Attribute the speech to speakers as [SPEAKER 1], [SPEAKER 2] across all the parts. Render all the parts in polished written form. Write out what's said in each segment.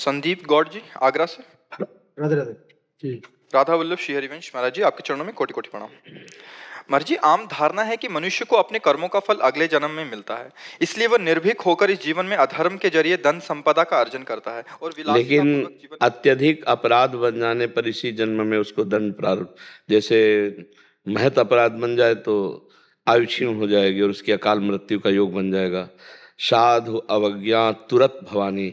[SPEAKER 1] संदीप गौड़ जी आगरा से।
[SPEAKER 2] राधे राधे जी।
[SPEAKER 1] राधा वल्लभ श्री हरिवंश महाराज जी, आपके चरणों में कोटि कोटि प्रणाम। महाराज जी, आम धारणा है कि मनुष्य को अपने कर्मों का फल अगले जन्म में मिलता है, इसलिए वह निर्भीक होकर इस जीवन में अधर्म के जरिए धन संपदा का अर्जन करता है और
[SPEAKER 3] लेकिन
[SPEAKER 1] विलासितापूर्वक जीवन।
[SPEAKER 3] अत्यधिक अपराध बन जाने पर इसी जन्म में उसको दंड प्रारूप, जैसे महत अपराध बन जाए तो आयु क्षीण हो जाएगी और उसकी अकाल मृत्यु का योग बन जाएगा। साधु अवज्ञा तुरत भवानी,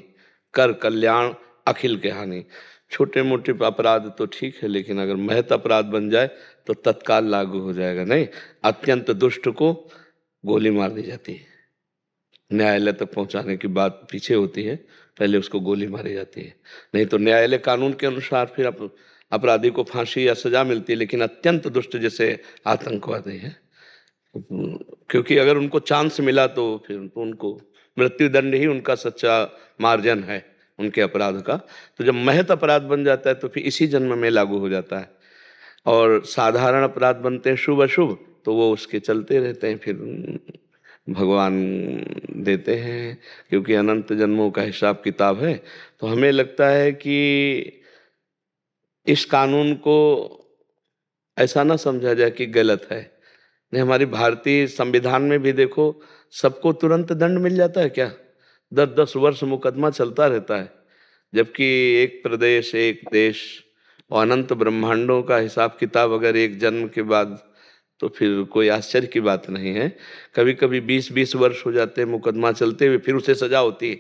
[SPEAKER 3] कर कल्याण अखिल के हानि। छोटे मोटे अपराध तो ठीक है, लेकिन अगर महत अपराध बन जाए तो तत्काल लागू हो जाएगा। नहीं, अत्यंत दुष्ट को गोली मार दी जाती है, न्यायालय तक पहुंचाने की बात पीछे होती है, पहले उसको गोली मारी जाती है। नहीं तो न्यायालय कानून के अनुसार फिर अपराधी को फांसी या सजा मिलती है, लेकिन अत्यंत दुष्ट जैसे आतंकवादी है, क्योंकि अगर उनको चांस मिला तो फिर तो उनको मृत्यु दंड ही उनका सच्चा मार्जन है उनके अपराध का। तो जब महत अपराध बन जाता है तो फिर इसी जन्म में लागू हो जाता है, और साधारण अपराध बनते हैं शुभ अशुभ तो वो उसके चलते रहते हैं, फिर भगवान देते हैं, क्योंकि अनंत जन्मों का हिसाब किताब है। तो हमें लगता है कि इस कानून को ऐसा ना समझा जाए कि गलत है। नहीं, हमारी भारतीय संविधान में भी देखो, सबको तुरंत दंड मिल जाता है क्या? 10-10 वर्ष मुकदमा चलता रहता है, जबकि एक प्रदेश एक देश और अनंत ब्रह्मांडों का हिसाब किताब अगर एक जन्म के बाद, तो फिर कोई आश्चर्य की बात नहीं है। कभी कभी 20-20 वर्ष हो जाते हैं मुकदमा चलते हुए, फिर उसे सजा होती है।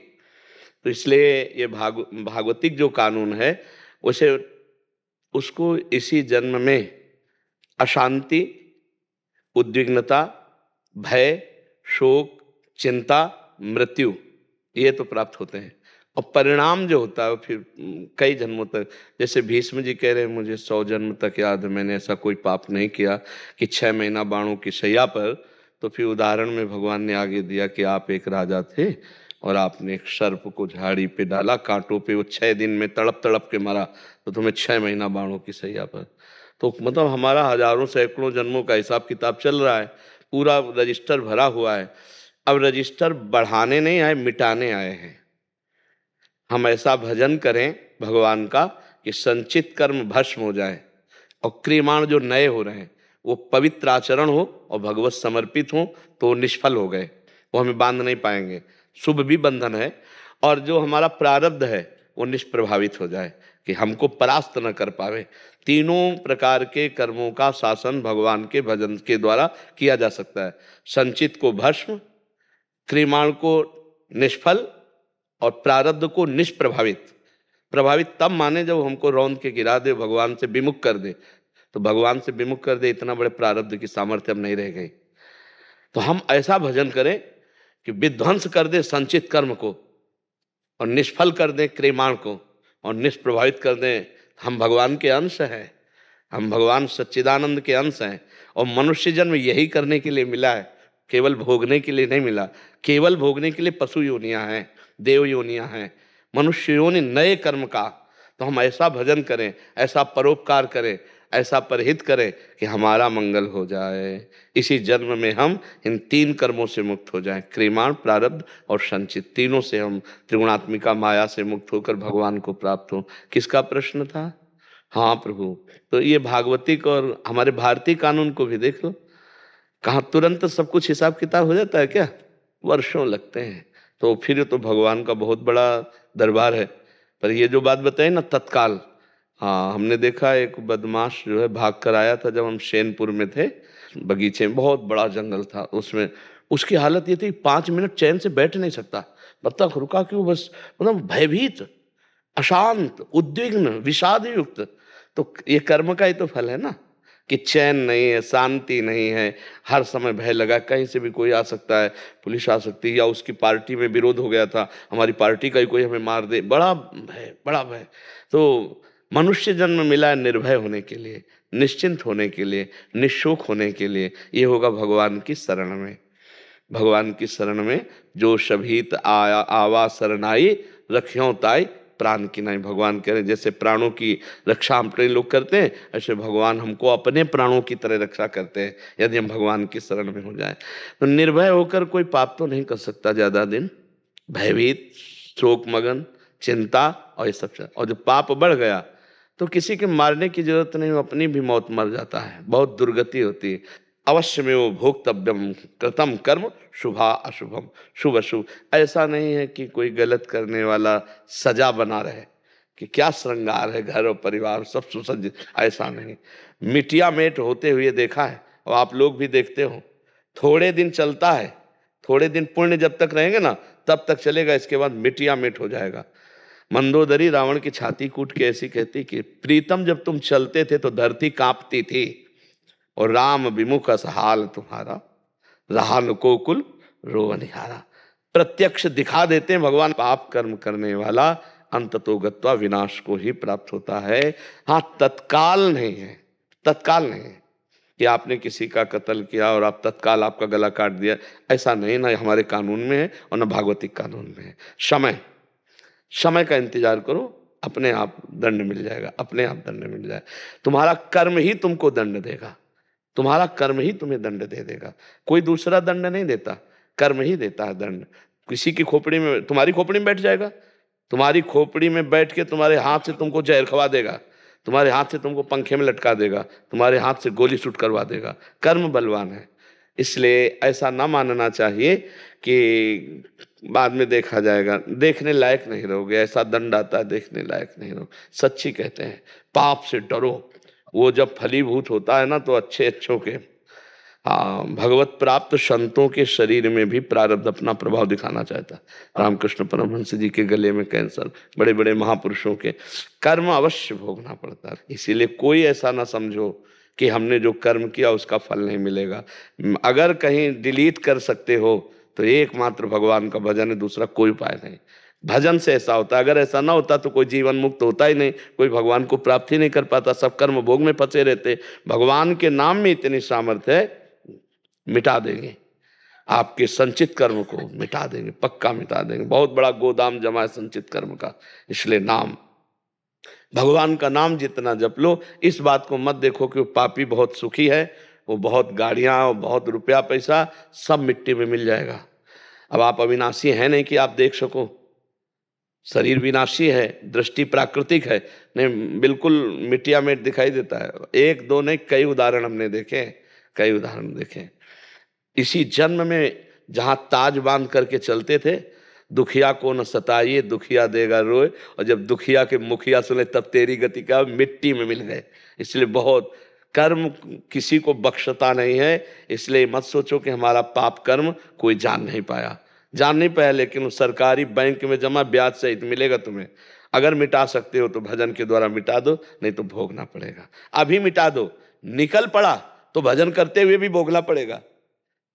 [SPEAKER 3] तो इसलिए ये भागवतिक जो कानून है उसे उसको इसी जन्म में अशांति, उद्विग्नता, भय, शोक, चिंता, मृत्यु, ये तो प्राप्त होते हैं। और परिणाम जो होता है फिर कई जन्मों तक, जैसे भीष्म जी कह रहे हैं मुझे 100 जन्म तक याद है, मैंने ऐसा कोई पाप नहीं किया, कि 6 महीना बाणों की शैया पर। तो फिर उदाहरण में भगवान ने आगे दिया कि आप एक राजा थे और आपने एक सर्प को झाड़ी पे डाला, कांटों पे, वो 6 दिन में तड़प तड़प के मरा, तो तुम्हें 6 महीना बाणों की शैया पर। तो मतलब हमारा हजारों सैकड़ों जन्मों का हिसाब किताब चल रहा है, पूरा रजिस्टर भरा हुआ है। अब रजिस्टर बढ़ाने नहीं आए, मिटाने आए हैं। हम ऐसा भजन करें भगवान का कि संचित कर्म भस्म हो जाए और क्रियमाण जो नए हो रहे हैं वो पवित्र आचरण हो और भगवत समर्पित हो, तो निष्फल हो गए, वो हमें बांध नहीं पाएंगे। शुभ भी बंधन है, और जो हमारा प्रारब्ध है वो निष्प्रभावित हो जाए कि हमको परास्त न कर पावे। तीनों प्रकार के कर्मों का शासन भगवान के भजन के द्वारा किया जा सकता है। संचित को भस्म, क्रियमाण को निष्फल और प्रारब्ध को निष्प्रभावित। प्रभावित तब माने जब हमको रौंद के गिरा दे, भगवान से विमुख कर दे। तो भगवान से विमुख कर दे, इतना बड़े प्रारब्ध की सामर्थ्य अब नहीं रह गई। तो हम ऐसा भजन करें कि विध्वंस कर दे संचित कर्म को और निष्फल कर दें क्रियमाण को और निष्प्रभावित कर दें। हम भगवान के अंश हैं, हम भगवान सच्चिदानंद के अंश हैं, और मनुष्य जन्म यही करने के लिए मिला है, केवल भोगने के लिए नहीं मिला। केवल भोगने के लिए पशु योनियां हैं, देव योनियां हैं, मनुष्य योनि नए कर्म का। तो हम ऐसा भजन करें, ऐसा परोपकार करें, ऐसा परहित करें कि हमारा मंगल हो जाए। इसी जन्म में हम इन 3 कर्मों से मुक्त हो जाएं, क्रियमाण, प्रारब्ध और संचित। तीनों से हम त्रिगुणात्मिका माया से मुक्त होकर भगवान को प्राप्त हो। किसका प्रश्न था? हाँ प्रभु। तो ये भागवतिक और हमारे भारतीय कानून को भी देख लो, कहाँ तुरंत सब कुछ हिसाब किताब हो जाता है क्या? वर्षों लगते हैं। तो फिर तो भगवान का बहुत बड़ा दरबार है। पर ये जो बात बताई ना तत्काल, हाँ हमने देखा एक बदमाश जो है भाग कर आया था, जब हम शेनपुर में थे, बगीचे में बहुत बड़ा जंगल था, उसमें उसकी हालत ये थी 5 मिनट चैन से बैठ नहीं सकता। बत्तख रुका क्यों? बस मतलब भयभीत, अशांत, उद्विग्न, विषाद युक्त। तो ये कर्म का ही तो फल है ना, कि चैन नहीं है, शांति नहीं है, हर समय भय लगा, कहीं से भी कोई आ सकता है, पुलिस आ सकती है, या उसकी पार्टी में विरोध हो गया था, हमारी पार्टी का ही कोई हमें मार दे, बड़ा भय, बड़ा भय। तो मनुष्य जन्म मिला है निर्भय होने के लिए, निश्चिंत होने के लिए, निशोक होने के लिए। ये होगा भगवान की शरण में। भगवान की शरण में जो शभीत आया आवा शरणाई, रख्यों ताई प्राण की नहीं। भगवान कह रहे जैसे प्राणों की रक्षा हम अपने लोग करते हैं, ऐसे भगवान हमको अपने प्राणों की तरह रक्षा करते हैं यदि हम भगवान की शरण में हो जाए। तो निर्भय होकर कोई पाप तो नहीं कर सकता ज़्यादा दिन, भयभीत, शोक मगन, चिंता और ये सब चल। और जब पाप बढ़ गया तो किसी के मारने की जरूरत नहीं, वो अपनी भी मौत मर जाता है, बहुत दुर्गति होती है। अवश्य में वो भोक्तव्यम कृतम कर्म शुभा अशुभम, शुभ अशुभ। ऐसा नहीं है कि कोई गलत करने वाला सजा बना रहे कि क्या श्रृंगार है, घर और परिवार सब सुसज्जित, ऐसा नहीं। मिटिया मेट होते हुए देखा है, और आप लोग भी देखते हो, थोड़े दिन चलता है, थोड़े दिन पुण्य जब तक रहेंगे ना तब तक चलेगा, इसके बाद मिटिया मेट हो जाएगा। मंदोदरी रावण की छाती कूट के ऐसी कहती कि प्रीतम जब तुम चलते थे तो धरती कांपती थी, और राम विमुख अस हाल तुम्हारा, रहा न कोकुल रोवनिहारा। प्रत्यक्ष दिखा देते हैं भगवान, पाप कर्म करने वाला अंततो गत्वा विनाश को ही प्राप्त होता है। हाँ, तत्काल नहीं है, तत्काल नहीं है कि आपने किसी का कत्ल किया और आप तत्काल आपका गला काट दिया, ऐसा नहीं, ना हमारे कानून में है और ना भागवतिक कानून में है। समय, समय का इंतजार करो, अपने आप दंड मिल जाएगा, अपने आप दंड मिल जाएगा। तुम्हारा कर्म ही तुमको दंड देगा, तुम्हारा कर्म ही तुम्हें दंड दे देगा, कोई दूसरा दंड नहीं देता, कर्म ही देता है दंड। किसी की खोपड़ी में, तुम्हारी खोपड़ी में बैठ जाएगा, तुम्हारी खोपड़ी में बैठ के तुम्हारे हाथ से तुमको जहर खवा देगा, तुम्हारे हाथ से तुमको पंखे में लटका देगा, तुम्हारे हाथ से गोली शूट करवा देगा। कर्म बलवान है, इसलिए ऐसा ना मानना चाहिए कि बाद में देखा जाएगा, देखने लायक नहीं रहोगे, ऐसा दंड आता है देखने लायक नहीं रहो। सच्ची कहते हैं, पाप से डरो, वो जब फलीभूत होता है ना तो अच्छे अच्छों के, हाँ, भगवत प्राप्त संतों के शरीर में भी प्रारब्ध अपना प्रभाव दिखाना चाहता है। रामकृष्ण परमहंस जी के गले में कैंसर, बड़े बड़े महापुरुषों के, कर्म अवश्य भोगना पड़ता है। इसीलिए कोई ऐसा ना समझो कि हमने जो कर्म किया उसका फल नहीं मिलेगा। अगर कहीं डिलीट कर सकते हो तो एकमात्र भगवान का भजन है, दूसरा कोई उपाय नहीं। भजन से ऐसा होता है, अगर ऐसा ना होता तो कोई जीवन मुक्त होता ही नहीं, कोई भगवान को प्राप्त ही नहीं कर पाता, सब कर्म भोग में फंसे रहते। भगवान के नाम में इतनी सामर्थ्य है, मिटा देंगे आपके संचित कर्म को, मिटा देंगे, पक्का मिटा देंगे। बहुत बड़ा गोदाम जमा है संचित कर्म का। इसलिए नाम, भगवान का नाम जितना जप लो, इस बात को मत देखो कि वो पापी बहुत सुखी है, वो बहुत गाड़ियां और बहुत रुपया पैसा सब मिट्टी में मिल जाएगा। अब आप अविनाशी हैं नहीं कि आप देख सको, शरीर विनाशी है, दृष्टि प्राकृतिक है, नहीं बिल्कुल मिट्टिया मेट दिखाई देता है। एक दो नहीं, कई उदाहरण हमने देखे, कई उदाहरण देखे। इसी जन्म में जहां ताज बांध करके चलते थे, दुखिया को न सताइए दुखिया देगा रोए, और जब दुखिया के मुखिया सुने तब तेरी गति का, मिट्टी में मिल गए। इसलिए बहुत कर्म किसी को बख्शता नहीं है। इसलिए मत सोचो कि हमारा पाप कर्म कोई जान नहीं पाया, जान नहीं पाया, लेकिन वो सरकारी बैंक में जमा ब्याज सहित मिलेगा तुम्हें। अगर मिटा सकते हो तो भजन के द्वारा मिटा दो, नहीं तो भोगना पड़ेगा। अभी मिटा दो, निकल पड़ा तो भजन करते हुए भी भोगना पड़ेगा।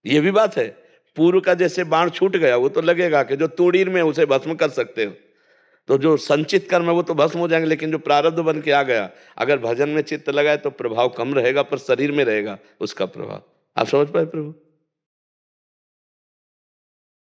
[SPEAKER 3] ये भी बात है। पूर्व का जैसे बाण छूट गया, वो तो लगेगा कि जो तूड़ीर में उसे भस्म कर सकते हो, तो जो संचित कर्म है वो तो भस्म हो जाएंगे, लेकिन जो प्रारब्ध बन के आ गया, अगर भजन में चित्त लगाए तो प्रभाव कम रहेगा, पर शरीर में रहेगा उसका प्रभाव। आप समझ पाए प्रभु?